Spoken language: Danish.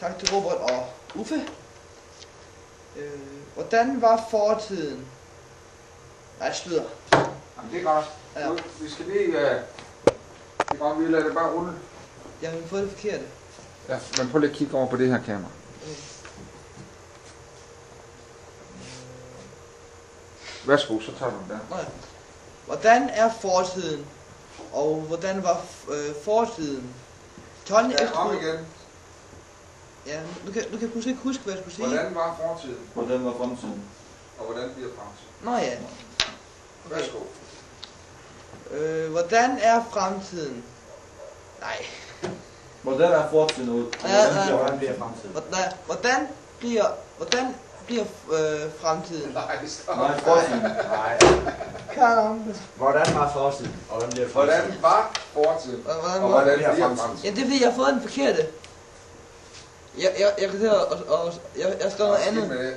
Tak til Robert og Uffe. Hvordan var fortiden? Nej, slutter. Jamen, det er godt. Ja. Nu, vi skal lige... det er godt, vi lader det bare rulle. Jeg har fået det forkerte. Ja, men prøv lige at kigge over på det her kamera. Værsgo, så tager du den der. Nå ja. Hvordan er fortiden? Og hvordan var fortiden? Tonje Ja, om igen. Ja, du kan pludselig ikke huske, hvad jeg skulle sige. Hvordan var fortiden? Hvordan var fremtiden? Og hvordan bliver fremtiden? Nå ja. Værsgo. Hvordan er fremtiden? Nej. Hvordan er fortiden ud? Hvordan bliver fremtiden? Hvordan bliver fremtiden? Nej, stop. Nej, fortiden. Nej. Kom. Hvordan var fortiden? Og hvordan bliver fremtiden? Hvordan var fortiden? Og Hvordan hvordan bliver bliver fremtiden? fremtiden? Ja, det er fordi, jeg har fået den forkerte. Jeg kan se, jeg skrev noget andet. Med det.